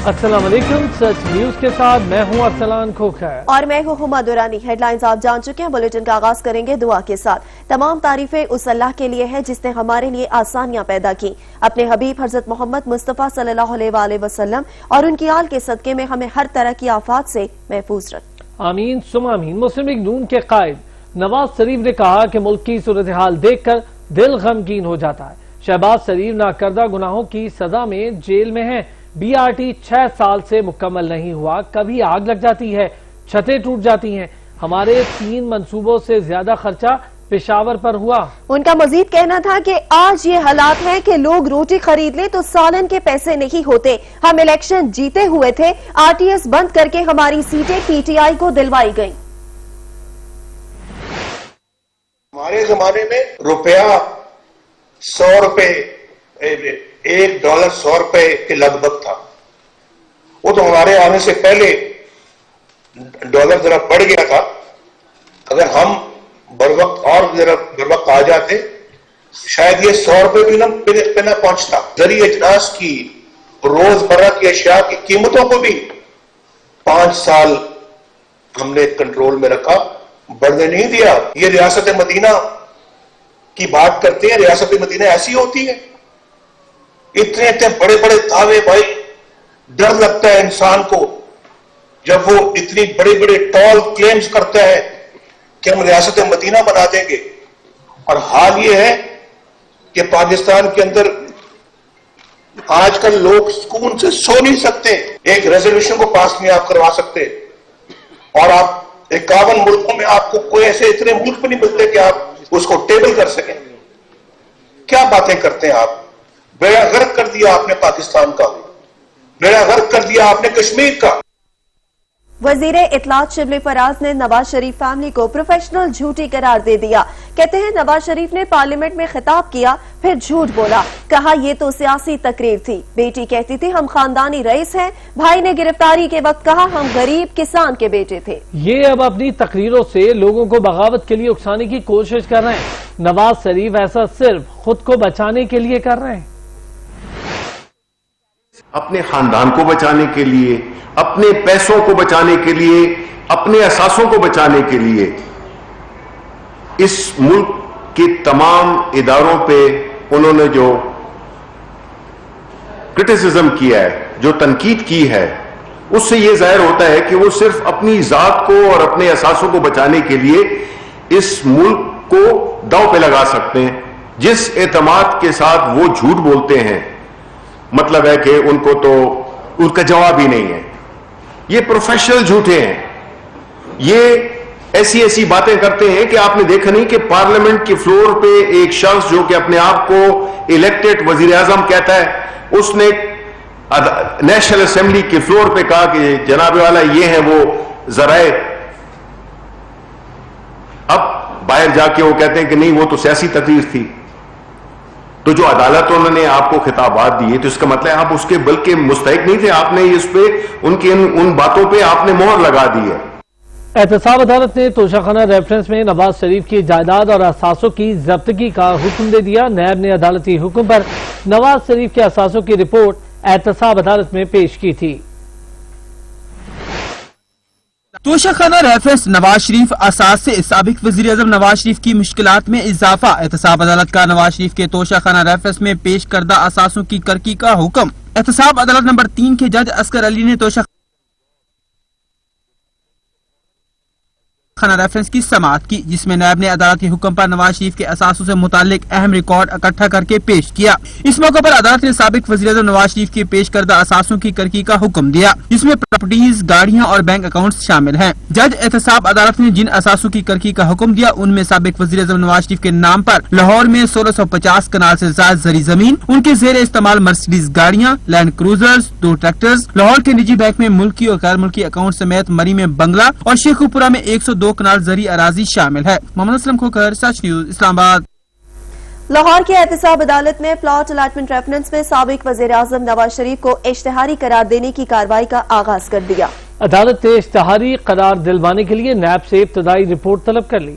السلام علیکم، سچ نیوز کے ساتھ میں ہوں ارسلان کھوکھر اور میں ہوں ہما دورانی۔ ہیڈ لائنز آپ جان چکے ہیں، بلیٹن کا آغاز کریں گے دعا کے ساتھ۔ تمام تعریفیں اس اللہ کے لیے ہے جس نے ہمارے لیے آسانیاں پیدا کی، اپنے حبیب حضرت محمد مصطفیٰ صلی اللہ علیہ وآلہ وسلم اور ان کی آل کے صدقے میں ہمیں ہر طرح کی آفات سے محفوظ رکھ۔ آمین ثم آمین۔ مسلم لیگ نون کے قائد نواز شریف نے کہا کہ ملک کی صورتحال دیکھ کر دل غمگین ہو جاتا ہے۔ شہباز شریف ناکردہ گناہوں کی سزا میں جیل میں ہیں۔ بی آر ٹی 6 سال سے مکمل نہیں ہوا، کبھی آگ لگ جاتی ہے، چھتیں ٹوٹ جاتی ہیں۔ ہمارے 3 منصوبوں سے زیادہ خرچہ پشاور پر ہوا۔ ان کا مزید کہنا تھا کہ آج یہ حالات ہیں کہ لوگ روٹی خرید لیں تو سالن کے پیسے نہیں ہوتے۔ ہم الیکشن جیتے ہوئے تھے، آر ٹی ایس بند کر کے ہماری سیٹیں پی ٹی آئی کو دلوائی گئیں۔ ہمارے زمانے میں روپیہ 100 روپے، $1 100 روپے کے لگ بھگ تھا۔ وہ تو ہمارے آنے سے پہلے ڈالر ذرا بڑھ گیا تھا۔ اگر ہم بر وقت آ جاتے شاید یہ 100 روپے بھی نہ پہنچتا۔ زرعی اجناس کی روز مرہ کی اشیاء کی قیمتوں کو بھی 5 سال ہم نے کنٹرول میں رکھا، بڑھنے نہیں دیا۔ یہ ریاست مدینہ کی بات کرتے ہیں، ریاست مدینہ ایسی ہوتی ہے؟ اتنے بڑے بڑے دعوے، بھائی ڈر لگتا ہے انسان کو جب وہ اتنی بڑے بڑے ٹال کلیمز کرتا ہے کہ ہم ریاست مدینہ بنا دیں گے۔ اور حال یہ ہے کہ پاکستان کے اندر آج کل لوگ سکون سے سو نہیں سکتے، ایک ریزولوشن کو پاس نہیں آپ کروا سکتے، اور آپ 51 ملکوں میں آپ کو کوئی ایسے اتنے ملک بھی نہیں ملتے کہ آپ اس کو ٹیبل کر سکیں۔ کیا باتیں کرتے ہیں آپ؟ بیڑا غرق کر دیا آپ نے پاکستان کا، بیڑا غرق کر دیا آپ نے کشمیر کا۔ وزیر اطلاعات شبلی فراز نے نواز شریف فیملی کو پروفیشنل جھوٹی قرار دے دیا۔ کہتے ہیں نواز شریف نے پارلیمنٹ میں خطاب کیا پھر جھوٹ بولا، کہا یہ تو سیاسی تقریر تھی۔ بیٹی کہتی تھی ہم خاندانی رئیس ہیں، بھائی نے گرفتاری کے وقت کہا ہم غریب کسان کے بیٹے تھے۔ یہ اب اپنی تقریروں سے لوگوں کو بغاوت کے لیے اکسانے کی کوشش کر رہے ہیں۔ نواز شریف ایسا صرف خود کو بچانے کے لیے کر رہے ہیں، اپنے خاندان کو بچانے کے لیے، اپنے پیسوں کو بچانے کے لیے، اپنے اثاثوں کو بچانے کے لیے اس ملک کے تمام اداروں پہ انہوں نے جو کرٹیسزم کیا ہے، جو تنقید کی ہے، اس سے یہ ظاہر ہوتا ہے کہ وہ صرف اپنی ذات کو اور اپنے اثاثوں کو بچانے کے لیے اس ملک کو داؤ پہ لگا سکتے ہیں۔ جس اعتماد کے ساتھ وہ جھوٹ بولتے ہیں، مطلب ہے کہ ان کو تو ان کا جواب ہی نہیں ہے۔ یہ پروفیشنل جھوٹے ہیں، یہ ایسی باتیں کرتے ہیں کہ آپ نے دیکھا نہیں کہ پارلیمنٹ کے فلور پہ ایک شخص جو کہ اپنے آپ کو الیکٹڈ وزیر اعظم کہتا ہے، اس نے نیشنل اسمبلی کے فلور پہ کہا کہ جناب والا یہ ہیں وہ ذرائع۔ اب باہر جا کے وہ کہتے ہیں کہ نہیں وہ تو سیاسی تقریر تھی۔ تو جو عدالت انہوں نے آپ کو خطابات دیے تو اس کا مطلب آپ اس کے بلکہ مستحق نہیں تھے، آپ نے اس پہ ان باتوں پہ آپ نے مہر لگا دی ہے۔ احتساب عدالت نے توشہ خانہ ریفرنس میں نواز شریف کی جائیداد اور اثاثوں کی ضبطگی کا حکم دے دیا۔ نیب نے عدالتی حکم پر نواز شریف کے اثاثوں کی رپورٹ احتساب عدالت میں پیش کی تھی۔ توشہ خانہ ریفرنس نواز شریف اثاث سے سابق وزیر اعظم نواز شریف کی مشکلات میں اضافہ۔ احتساب عدالت کا نواز شریف کے توشہ خانہ ریفرنس میں پیش کردہ اثاثوں کی کرکی کا حکم۔ احتساب عدالت نمبر 3 کے جج عسکر علی نے توشہ خانہ ریفرنس کی سماعت کی، جس میں نیب نے عدالتی حکم پر نواز شریف کے اثاثوں سے متعلق اہم ریکارڈ اکٹھا کر کے پیش کیا۔ اس موقع پر عدالت نے سابق وزیر اعظم نواز شریف کے پیش کردہ اثاثوں کی کرکی کا حکم دیا، جس میں پراپرٹیز، گاڑیاں اور بینک اکاؤنٹس شامل ہیں۔ جج احتساب عدالت نے جن اثاثوں کی کرکی کا حکم دیا ان میں سابق وزیر اعظم نواز شریف کے نام پر لاہور میں 1650 کنال سے زائد زرعی زمین، ان کے زیر استعمال مرسیڈیز گاڑیاں، لینڈ کروزرز، 2 ٹریکٹرز، لاہور کے نجی بینک میں ملکی اور غیر ملکی اکاؤنٹ سمیت مری میں بنگلہ اور شیخو پورہ میں 102 کنال زرعی اراضی شامل ہے۔ محمد اسلم کھوکھر، سچ نیوز، اسلام آباد۔ لاہور کی احتساب عدالت نے پلاٹ الاٹمنٹ ریفرنس میں سابق وزیر اعظم نواز شریف کو اشتہاری قرار دینے کی کارروائی کا آغاز کر دیا۔ عدالت نے اشتہاری قرار دلوانے کے لیے نیب سے ابتدائی رپورٹ طلب کر لی۔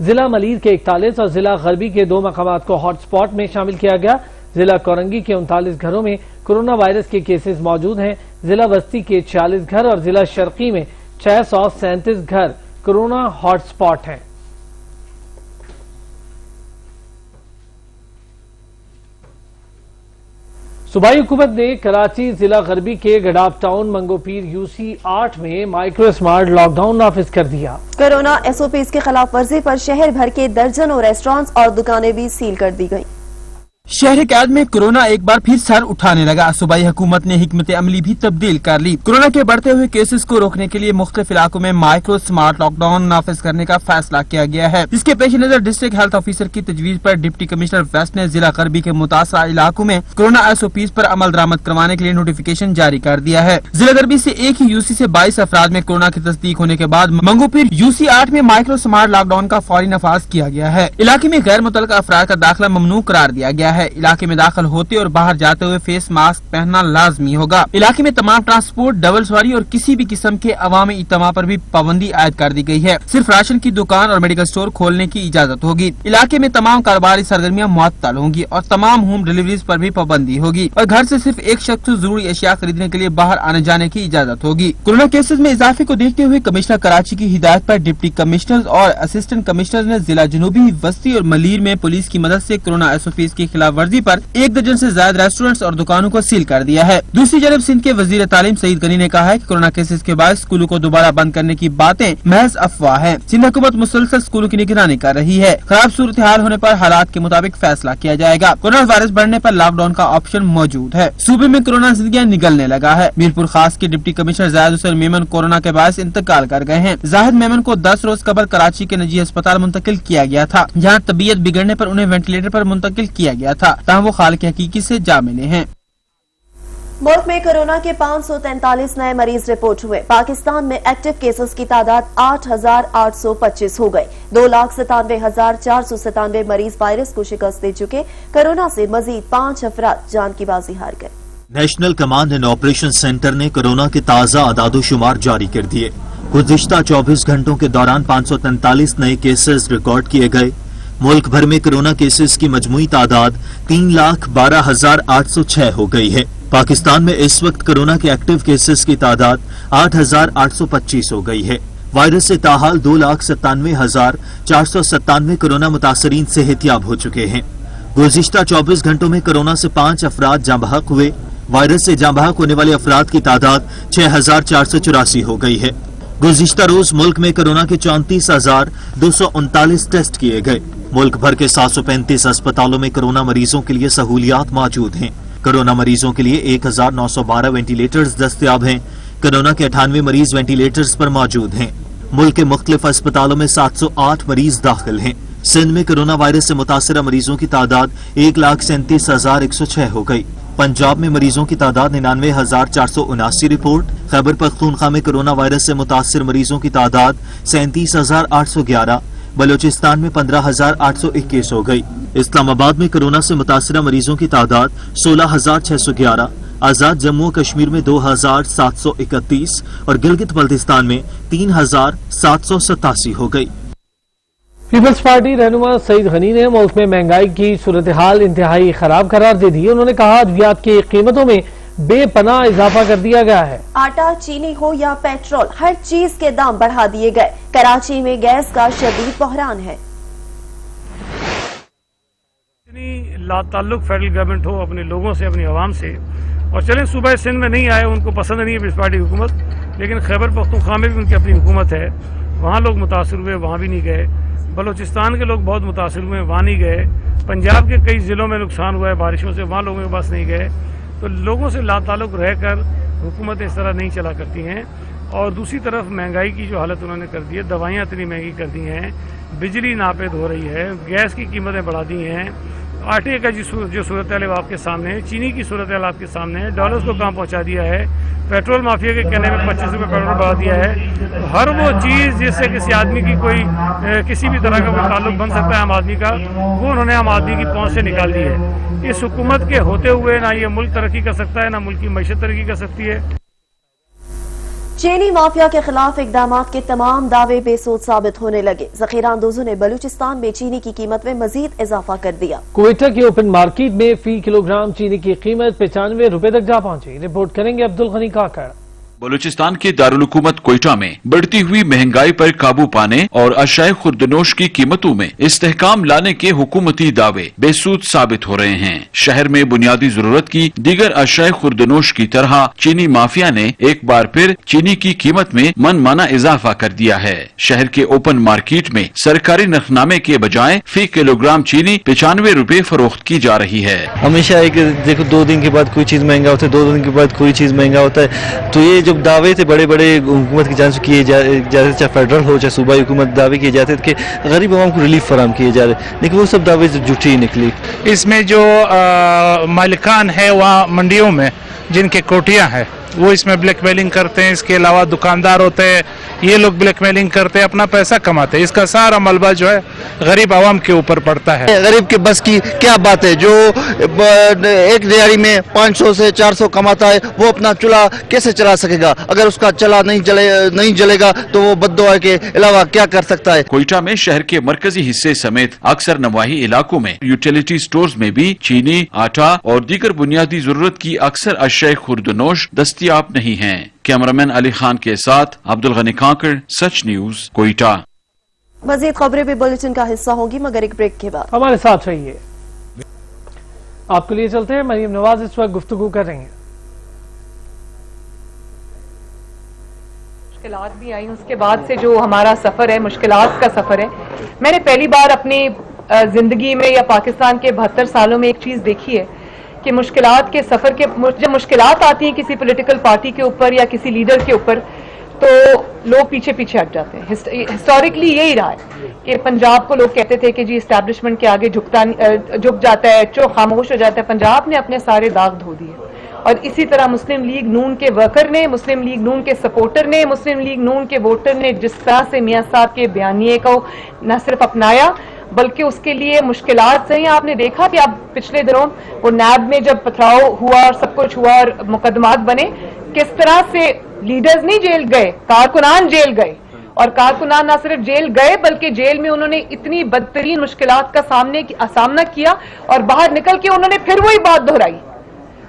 ضلع ملیر کے 41 اور ضلع غربی کے 2 مقامات کو ہاٹ سپاٹ میں شامل کیا گیا۔ ضلع کورنگی کے 39 گھروں میں کورونا وائرس کے کیسز موجود ہیں۔ ضلع بستی کے 46 گھر اور ضلع شرقی میں 637 گھر کورونا ہاٹ سپاٹ ہیں۔ صوبائی حکومت نے کراچی ضلع غربی کے گڈاف ٹاؤن منگو پیر UC 8 میں مائکرو اسمارٹ لاک ڈاؤن نافذ کر دیا۔ کورونا SOPs کی خلاف ورزی پر شہر بھر کے درجنوں ریسٹورانٹس اور دکانیں بھی سیل کر دی گئیں۔ شہر قید میں کورونا ایک بار پھر سر اٹھانے لگا۔ صوبائی حکومت نے حکمت عملی بھی تبدیل کر لی۔ کورونا کے بڑھتے ہوئے کیسز کو روکنے کے لیے مختلف علاقوں میں مائکرو اسمارٹ لاک ڈاؤن نافذ کرنے کا فیصلہ کیا گیا ہے، جس کے پیش نظر ڈسٹرکٹ ہیلتھ آفیسر کی تجویز پر ڈپٹی کمشنر ویسٹ نے ضلع غربی کے متاثرہ علاقوں میں کورونا SOPs پر عمل درآمد کروانے کے لیے نوٹیفیکیشن جاری کر دیا ہے۔ ضلع غربی سے ایک ہی UC سے 22 افراد میں کورونا کی تصدیق ہونے کے بعد منگو پیر UC 8 میں مائکرو اسمارٹ لاک ڈاؤن کا فوری نفاذ کیا گیا ہے۔ علاقے میں غیر متعلقہ افراد کا داخلہ ممنوع قرار دیا گیا ہے۔ علاقے میں داخل ہوتے اور باہر جاتے ہوئے فیس ماسک پہننا لازمی ہوگا۔ علاقے میں تمام ٹرانسپورٹ، ڈبل سواری اور کسی بھی قسم کے عوامی اجتماع پر بھی پابندی عائد کر دی گئی ہے۔ صرف راشن کی دکان اور میڈیکل سٹور کھولنے کی اجازت ہوگی۔ علاقے میں تمام کاروباری سرگرمیاں معطل ہوں گی اور تمام ہوم ڈیلیوریز پر بھی پابندی ہوگی اور گھر سے صرف ایک شخص ضروری اشیاء خریدنے کے لیے باہر آنے جانے کی اجازت ہوگی۔ کورونا کیسز میں اضافے کو دیکھتے ہوئے کمشنر کراچی کی ہدایت پر ڈپٹی کمشنر اور اسسٹنٹ کمشنر نے ضلع جنوبی، وسطی اور ملیر میں پولیس کی مدد سے کورونا SOPs کی خلاف ورزی پر 1 درجن سے زائد ریسٹورنٹس اور دکانوں کو سیل کر دیا ہے۔ دوسری جانب سندھ کے وزیر تعلیم سعید غنی نے کہا ہے کہ کورونا کیسز کے باعث اسکولوں کو دوبارہ بند کرنے کی باتیں محض افواہ ہیں۔ سندھ حکومت مسلسل اسکولوں کی نگرانی کر رہی ہے۔ خراب صورتحال ہونے پر حالات کے مطابق فیصلہ کیا جائے گا۔ کورونا وائرس بڑھنے پر لاک ڈاؤن کا آپشن موجود ہے۔ صوبے میں کورونا زندگیاں نگلنے لگا ہے۔ میرپور خاص کے ڈپٹی کمشنر زاہد حسین میمن کورونا کے باعث انتقال کر گئے ہیں۔ زاہد میمن کو 10 روز قبل کراچی کے نجی ہسپتال منتقل کیا گیا تھا، جہاں طبیعت بگڑنے پر انہیں وینٹیلیٹر پر منتقل کیا گیا تھا، تاہم وہ خالق حقیقی سے جا ملے ہیں۔ ملک میں کورونا کے 543 نئے مریض رپورٹ ہوئے۔ پاکستان میں ایکٹیو کیسز کی تعداد 8,825 ہو گئی۔ 2,97,497 مریض وائرس کو شکست دے چکے۔ کورونا سے مزید 5 افراد جان کی بازی ہار گئے۔ National command and operation centre نے کورونا کے تازہ اعداد و شمار جاری کر دیے۔ گزشتہ 24 گھنٹوں کے دوران 543 نئے کیسز ریکارڈ کیے گئے۔ ملک بھر میں کورونا کیسز کی مجموعی تعداد 3,12,806 ہو گئی ہے۔ پاکستان میں اس وقت کورونا کے ایکٹیو کیسز کی تعداد 8,825 ہو گئی ہے۔ وائرس سے تاحال 2,97,497 کورونا متاثرین صحت یاب ہو چکے ہیں۔ گزشتہ 24 گھنٹوں میں کورونا سے 5 افراد جاں بحق ہوئے۔ وائرس سے جاں بحق ہونے والے افراد کی تعداد 6,484 ہو گئی ہے۔ گزشتہ روز ملک میں کورونا کے 34,239 ٹیسٹ کیے گئے۔ ملک بھر کے 735 اسپتالوں میں کورونا مریضوں کے لیے سہولیات موجود ہیں۔ کورونا مریضوں کے لیے 1,912 وینٹیلیٹرز دستیاب ہیں۔ کورونا کے 98 مریض وینٹیلیٹرز پر موجود ہیں۔ ملک کے مختلف اسپتالوں میں 708 مریض داخل ہیں۔ سندھ میں کورونا وائرس سے متاثرہ مریضوں کی تعداد 1,37,106 ہو گئی۔ پنجاب میں مریضوں کی تعداد 99,479 رپورٹ۔ خیبر پختونخوا میں کورونا وائرس سے متاثر مریضوں کی تعداد 37,811۔ بلوچستان میں 15,821 ہو گئی۔ اسلام آباد میں کورونا سے متاثرہ مریضوں کی تعداد 16,611۔ آزاد جموں و کشمیر میں 2,731 اور گلگت بلتستان میں 3,787 ہو گئی۔ پیپلز پارٹی رہنما سعید غنی نے ملک میں مہنگائی کی صورتحال انتہائی خراب قرار دے دی۔ انہوں نے کہا ادویات کی قیمتوں میں بے پناہ اضافہ کر دیا گیا ہے۔ آٹا، چینی ہو یا پیٹرول، ہر چیز کے دام بڑھا دیے گئے۔ کراچی میں گیس کا شدید بحران ہے۔ لا تعلق فیڈرل گورنمنٹ ہو اپنے لوگوں سے، اپنی عوام سے، اور چلیں صوبہ سندھ میں نہیں آئے، ان کو پسند نہیں ہے پیپلز پارٹی حکومت، لیکن خیبر پختونخوا میں بھی ان کی اپنی حکومت ہے، وہاں لوگ متاثر ہوئے، وہاں بھی نہیں گئے۔ بلوچستان کے لوگ بہت متاثر ہوئے، وہاں نہیں گئے۔ پنجاب کے کئی ضلعوں میں نقصان ہوا ہے بارشوں سے، وہاں لوگوں کے پاس نہیں گئے۔ تو لوگوں سے لا تعلق رہ کر حکومتیں اس طرح نہیں چلا کرتی ہیں۔ اور دوسری طرف مہنگائی کی جو حالت انہوں نے کر دی ہے، دوائیاں اتنی مہنگی کر دی ہیں، بجلی ناپید ہو رہی ہے، گیس کی قیمتیں بڑھا دی ہیں، آٹے کا جو صورتحال آپ کے سامنے ہے، چینی کی صورتحال آپ کے سامنے ہے، ڈالرز کو کہاں پہنچا دیا ہے، پیٹرول مافیا کے کہنے میں 25 روپے پیٹرول بڑھا دیا ہے۔ ہر وہ چیز جس سے کسی آدمی کی کوئی کسی بھی طرح کا کوئی تعلق بن سکتا ہے عام آدمی کا، وہ انہوں نے عام آدمی کی پہنچ سے نکال دی ہے۔ اس حکومت کے ہوتے ہوئے نہ یہ ملک ترقی کر سکتا ہے، نہ ملک کی معیشت ترقی کر سکتی ہے۔ چینی مافیا کے خلاف اقدامات کے تمام دعوے بے سود ثابت ہونے لگے. ذخیرہ اندوزوں نے بلوچستان میں چینی کی قیمت میں مزید اضافہ کر دیا. کوئٹہ کی اوپن مارکیٹ میں فی کلو گرام چینی کی قیمت 95 روپے تک جا پہنچی. رپورٹ کریں گے عبدالغنی کاکڑ. بلوچستان کے دارالحکومت کوئٹہ میں بڑھتی ہوئی مہنگائی پر قابو پانے اور اشیاء خوردنوش کی قیمتوں میں استحکام لانے کے حکومتی دعوے بے سود ثابت ہو رہے ہیں. شہر میں بنیادی ضرورت کی دیگر اشیاء خوردنوش کی طرح چینی مافیا نے ایک بار پھر چینی کی قیمت میں من مانا اضافہ کر دیا ہے. شہر کے اوپن مارکیٹ میں سرکاری نرخنامے کے بجائے فی کلو گرام چینی 95 روپے فروخت کی جا رہی ہے. ہمیشہ ایک دیکھو 2 دن کے بعد کوئی چیز مہنگا ہوتا ہے, 2 دن کے بعد کوئی چیز مہنگا ہوتا ہے. تو یہ جب دعوے تھے بڑے بڑے حکومت کی جانب سے کیے جاتے, چاہے فیڈرل ہو چاہے صوبائی حکومت, دعوے کیے جاتے تھے کہ غریب عوام کو ریلیف فراہم کیے جا رہے, لیکن وہ سب دعوے جھوٹی نکلی. اس میں جو مالکان ہے وہاں منڈیوں میں جن کے کوٹیاں ہیں وہ اس میں بلیک میلنگ کرتے ہیں. اس کے علاوہ دکاندار ہوتے ہیں, یہ لوگ بلیک میلنگ کرتے ہیں, اپنا پیسہ کماتے ہیں. اس کا سارا ملبہ جو ہے غریب عوام کے اوپر پڑتا ہے. غریب کے بس کی کیا بات ہے, جو ایک دیہڑی میں 500 سے 400 کماتا ہے وہ اپنا چولہا کیسے چلا سکے گا؟ اگر اس کا چلا نہیں جلے گا تو وہ بددعا کے علاوہ کیا کر سکتا ہے؟ کوئٹہ میں شہر کے مرکزی حصے سمیت اکثر نواحی علاقوں میں یوٹیلیٹی سٹورز میں بھی چینی, آٹا اور دیگر بنیادی ضرورت کی اکثر اشیاء خوردنوش دستیاب نہیں ہیں. کیمرامین علی خان کے ساتھ عبدالغنی کاکڑ, سچ نیوز, کوئٹہ. مزید خبریں بھی بلیٹن کا حصہ ہوں گی مگر ایک بریک کے بعد. ہمارے ساتھ رہیے. آپ کے لیے چلتے ہیں. مریم نواز اس وقت گفتگو کر رہی ہیں. مشکلات بھی آئی, اس کے بعد سے جو ہمارا سفر ہے مشکلات کا سفر ہے. میں نے پہلی بار اپنی زندگی میں یا پاکستان کے 72 سالوں میں ایک چیز دیکھی ہے کہ مشکلات کے سفر کے جب مشکلات آتی ہیں کسی پولیٹیکل پارٹی کے اوپر یا کسی لیڈر کے اوپر تو لوگ پیچھے پیچھے ہٹ جاتے ہیں. ہسٹوریکلی یہی رہا ہے کہ پنجاب کو لوگ کہتے تھے کہ جی اسٹیبلشمنٹ کے آگے جھک جاتا ہے, خاموش ہو جاتا ہے. پنجاب نے اپنے سارے داغ دھو دیے. اور اسی طرح مسلم لیگ نون کے ورکر نے, مسلم لیگ نون کے سپورٹر نے, مسلم لیگ نون کے ووٹر نے جس طرح سے میاں صاحب کے بیانیے کو نہ صرف اپنایا بلکہ اس کے لیے مشکلات سے آپ نے دیکھا کہ اب پچھلے دنوں وہ نیب میں جب پتھراؤ ہوا اور سب کچھ ہوا اور مقدمات بنے, کس طرح سے لیڈرز نہیں جیل گئے, کارکنان جیل گئے. اور کارکنان نہ صرف جیل گئے بلکہ جیل میں انہوں نے اتنی بدترین مشکلات کا سامنا کیا اور باہر نکل کے انہوں نے پھر وہی بات دہرائی.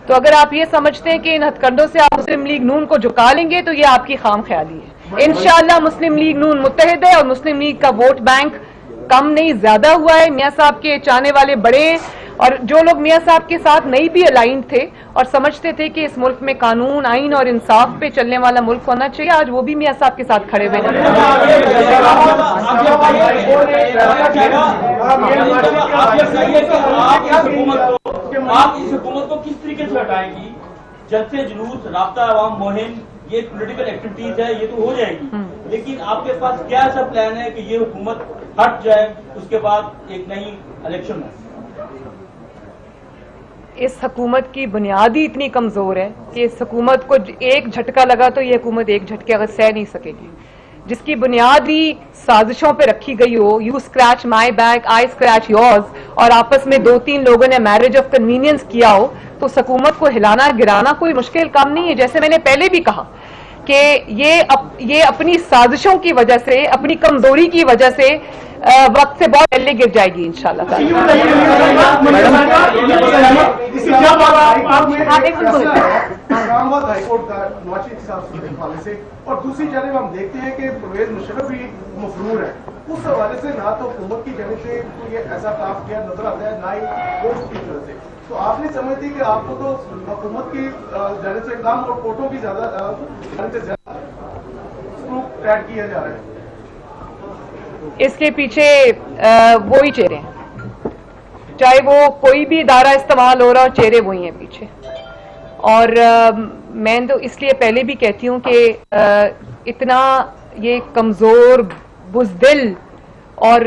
تو اگر آپ یہ سمجھتے ہیں کہ ان ہتھ کنڈوں سے آپ مسلم لیگ نون کو جھکا لیں گے تو یہ آپ کی خام خیالی ہے. انشاءاللہ مسلم لیگ نون متحد ہے اور مسلم لیگ کا ووٹ بینک کم نہیں زیادہ ہوا ہے. میاں صاحب کے چاہنے والے بڑے ہیں اور جو لوگ میاں صاحب کے ساتھ نہیں بھی الائنڈ تھے اور سمجھتے تھے کہ اس ملک میں قانون, آئین اور انصاف پہ چلنے والا ملک ہونا چاہیے, آج وہ بھی میاں صاحب کے ساتھ کھڑے ہوئے ہیں. آپ اس حکومت کو کس طریقے سے ہٹائیں گی؟ جلسے جلوس, رابطہ عوام مہم, یہ پولیٹیکل ایکٹیویٹیز ہے, یہ تو ہو جائے گی, لیکن آپ کے پاس کیا ایسا پلان ہے کہ یہ حکومت ہٹ جائے اس کے بعد ایک نئی الیکشن ہو؟ اس حکومت کی بنیادی اتنی کمزور ہے کہ اس حکومت کو ایک جھٹکا لگا تو یہ حکومت ایک جھٹکے اگر سہ نہیں سکے گی. جس کی بنیادی سازشوں پہ رکھی گئی ہو, you scratch my back I scratch yours, اور آپس میں 2-3 لوگوں نے میرج آف کنوینئنس کیا ہو, تو اس حکومت کو ہلانا گرانا کوئی مشکل کام نہیں ہے. جیسے میں نے پہلے بھی کہا کہ یہ اپنی سازشوں کی وجہ سے, اپنی کمزوری کی وجہ سے وقت سے بہت پہلے گر جائے گی انشاءاللہ. اور دوسری جانب ہم دیکھتے ہیں کہ پرویز مشرف بھی مفرور ہے, اس حوالے سے نہ تو حکومت کی جانب سے کوئی ایسا کام کیا نظر آتا ہے نہ ہی پوسٹ کی طرف سے. تو آپ نہیں سمجھتی کہ آپ کو تو حکومت کی جانب سے کام اور کوٹوں کی زیادہ ایڈ کیا جا رہا ہے؟ اس کے پیچھے وہی چہرے ہیں, چاہے وہ کوئی بھی ادارہ استعمال ہو رہا ہو, چہرے وہی ہیں پیچھے. اور میں تو اس لیے پہلے بھی کہتی ہوں کہ اتنا یہ کمزور, بزدل اور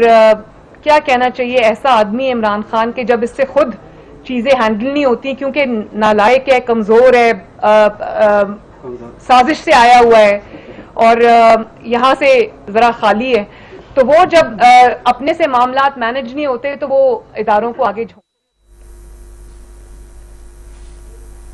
کیا کہنا چاہیے ایسا آدمی عمران خان کہ جب اس سے خود چیزیں ہینڈل نہیں ہوتی کیونکہ نالائق ہے, کمزور ہے, سازش سے آیا ہوا ہے اور یہاں سے ذرا خالی ہے, تو وہ جب اپنے سے معاملات مینج نہیں ہوتے تو وہ اداروں کو آگے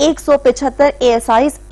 175 ASIs,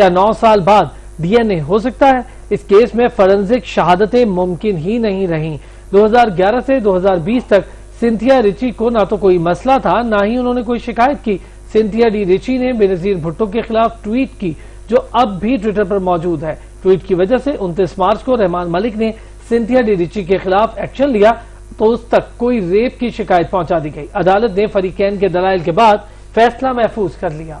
کیا 9 سال بعد DNA ہو سکتا ہے؟ اس کیس میں فورنزک شہادتیں ممکن ہی نہیں رہیں۔ 2011 سے 2020 تک سنتھیا ریچی کو نہ تو کوئی مسئلہ تھا، نہ ہی انہوں نے کوئی شکایت کی۔ سنتھیا ڈی ریچی نے بینظیر بھٹو کے خلاف ٹویٹ کی جو اب بھی ٹویٹر پر موجود ہے۔ ٹویٹ کی وجہ سے 29 مارچ کو رحمان ملک نے سنتھیا ڈی ریچی کے خلاف ایکشن لیا تو اس تک کوئی ریپ کی شکایت پہنچا دی گئی۔ عدالت نے فریقین کے دلائل کے بعد فیصلہ محفوظ کر لیا۔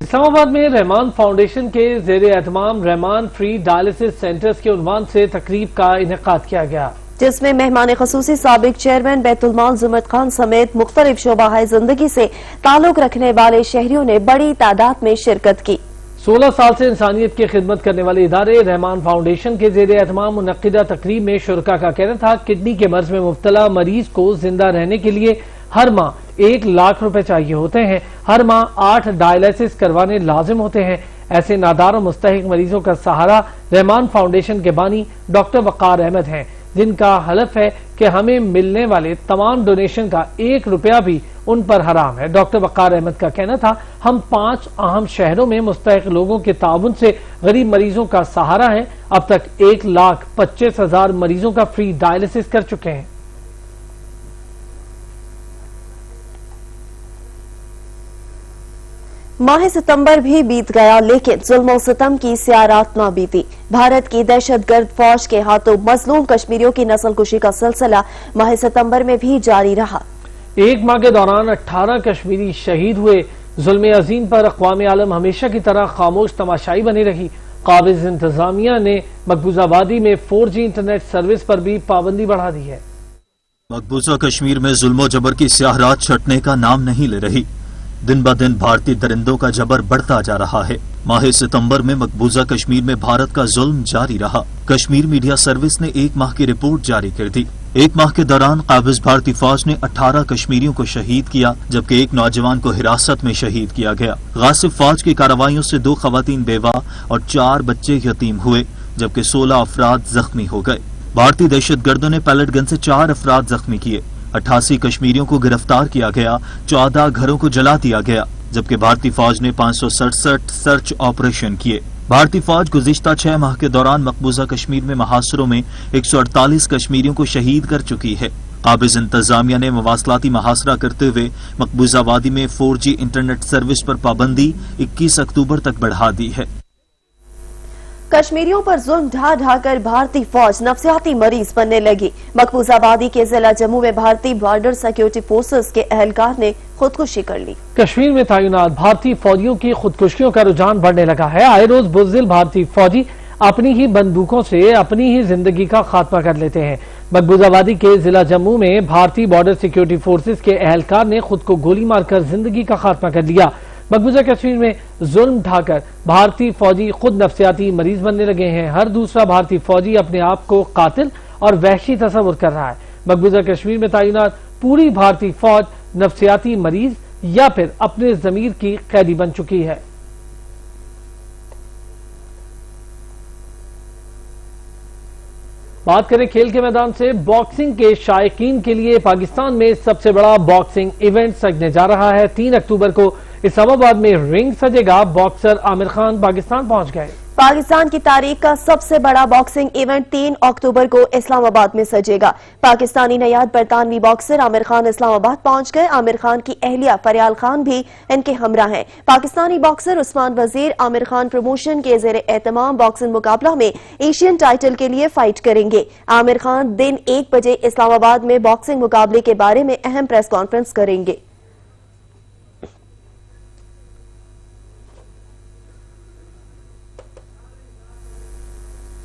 اسلام آباد میں رحمان فاؤنڈیشن کے زیر اہتمام رحمان فری ڈائلسس سینٹرز کے عنوان سے تقریب کا انعقاد کیا گیا، جس میں مہمان خصوصی سابق چیئرمین بیت المال زمرد خان سمیت مختلف شعبہ زندگی سے تعلق رکھنے والے شہریوں نے بڑی تعداد میں شرکت کی۔ 16 سال سے انسانیت کی خدمت کرنے والے ادارے رحمان فاؤنڈیشن کے زیر اہتمام منعقدہ تقریب میں شرکاء کا کہنا تھا کڈنی کے مرض میں مبتلا مریض کو زندہ رہنے کے لیے ہر ماہ 1 لاکھ روپے چاہیے ہوتے ہیں، ہر ماہ 8 ڈائلسس کروانے لازم ہوتے ہیں۔ ایسے نادار و مستحق مریضوں کا سہارا رحمان فاؤنڈیشن کے بانی ڈاکٹر وقار احمد ہیں، جن کا حلف ہے کہ ہمیں ملنے والے تمام ڈونیشن کا 1 روپیہ بھی ان پر حرام ہے۔ ڈاکٹر وقار احمد کا کہنا تھا ہم 5 اہم شہروں میں مستحق لوگوں کے تعاون سے غریب مریضوں کا سہارا ہے، اب تک 1,25,000 مریضوں کا فری ڈائلسس کر چکے ہیں۔ ماہ ستمبر بھی بیت گیا لیکن ظلم و ستم کی سیاہ رات نہ بیتی۔ بھارت کی دہشت گرد فوج کے ہاتھوں مظلوم کشمیریوں کی نسل کشی کا سلسلہ ماہ ستمبر میں بھی جاری رہا۔ 1 ماہ کے دوران 18 کشمیری شہید ہوئے۔ ظلم عظیم پر اقوام عالم ہمیشہ کی طرح خاموش تماشائی بنی رہی۔ قابض انتظامیہ نے مقبوضہ وادی میں 4G انٹرنیٹ سروس پر بھی پابندی بڑھا دی ہے۔ مقبوضہ کشمیر میں ظلم و جبر کی سیاہ رات چھٹنے کا نام نہیں لے رہی۔ دن بہ دن بھارتی درندوں کا جبر بڑھتا جا رہا ہے۔ ماہ ستمبر میں مقبوضہ کشمیر میں بھارت کا ظلم جاری رہا۔ کشمیر میڈیا سروس نے 1 ماہ کی رپورٹ جاری کر دی۔ 1 ماہ کے دوران قابض بھارتی فوج نے 18 کشمیریوں کو شہید کیا، جبکہ 1 نوجوان کو حراست میں شہید کیا گیا۔ غاصب فوج کی کارروائیوں سے 2 خواتین بیوہ اور 4 بچے یتیم ہوئے، جبکہ 16 افراد زخمی ہو گئے۔ بھارتی دہشت گردوں نے پیلٹ گن سے 4 افراد زخمی کیے، 88 کشمیریوں کو گرفتار کیا گیا، 14 گھروں کو جلا دیا گیا، جبکہ بھارتی فوج نے 567 سرچ آپریشن کیے۔ بھارتی فوج گزشتہ 6 ماہ کے دوران مقبوضہ کشمیر میں محاصروں میں 148 کشمیریوں کو شہید کر چکی ہے۔ قابض انتظامیہ نے مواصلاتی محاصرہ کرتے ہوئے مقبوضہ وادی میں 4G انٹرنیٹ سروس پر پابندی 21 اکتوبر تک بڑھا دی ہے۔ کشمیریوں پر ظلم ڈھا ڈھا کر بھارتی فوج نفسیاتی مریض بننے لگی۔ مقبوضہ وادی کے ضلع جموں میں بھارتی بارڈر سیکیورٹی فورسز کے اہلکار نے خودکشی کر لی۔ کشمیر میں تعینات بھارتی فوجیوں کی خودکشیوں کا رجحان بڑھنے لگا ہے۔ آئے روز بزدل بھارتی فوجی اپنی ہی بندوقوں سے اپنی ہی زندگی کا خاتمہ کر لیتے ہیں۔ مقبوضہ وادی کے ضلع جموں میں بھارتی بارڈر سیکیورٹی فورسز کے اہلکار نے خود کو گولی مار کر زندگی کا خاتمہ کر لیا۔ مقبوضہ کشمیر میں ظلم ڈھا کر بھارتی فوجی خود نفسیاتی مریض بننے لگے ہیں۔ ہر دوسرا بھارتی فوجی اپنے آپ کو قاتل اور وحشی تصور کر رہا ہے۔ مقبوضہ کشمیر میں تعینات پوری بھارتی فوج نفسیاتی مریض یا پھر اپنے ضمیر کی قیدی بن چکی ہے۔ بات کریں کھیل کے میدان سے، باکسنگ کے شائقین کے لیے پاکستان میں سب سے بڑا باکسنگ ایونٹ سجنے جا رہا ہے۔ 3 اکتوبر کو اسلام آباد میں رنگ سجے گا۔ باکسر عامر خان پاکستان پہنچ گئے۔ پاکستان کی تاریخ کا سب سے بڑا باکسنگ ایونٹ 3 اکتوبر کو اسلام آباد میں سجے گا۔ پاکستانی نیاد برطانوی باکسر عامر خان اسلام آباد پہنچ گئے۔ عامر خان کی اہلیہ فریال خان بھی ان کے ہمراہ ہیں۔ پاکستانی باکسر عثمان وزیر عامر خان پروموشن کے زیر اہتمام باکسنگ مقابلہ میں ایشین ٹائٹل کے لیے فائٹ کریں گے۔ عامر خان دن 1 بجے اسلام آباد میں باکسنگ مقابلے کے بارے میں اہم پریس کانفرنس کریں گے۔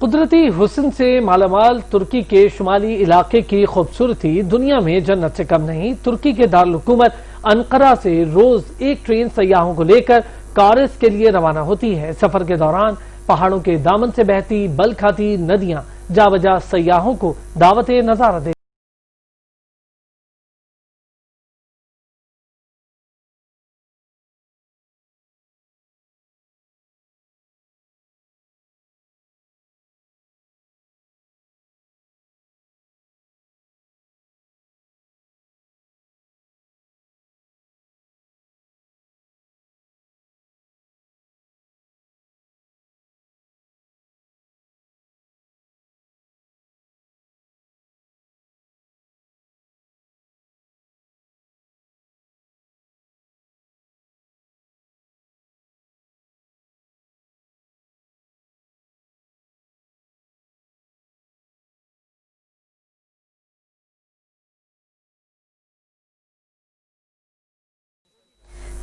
قدرتی حسن سے مالا مال ترکی کے شمالی علاقے کی خوبصورتی دنیا میں جنت سے کم نہیں۔ ترکی کے دارالحکومت انقرہ سے روز ایک ٹرین سیاحوں کو لے کر کارس کے لیے روانہ ہوتی ہے۔ سفر کے دوران پہاڑوں کے دامن سے بہتی بل کھاتی ندیاں جا بجا سیاحوں کو دعوت نظارہ دے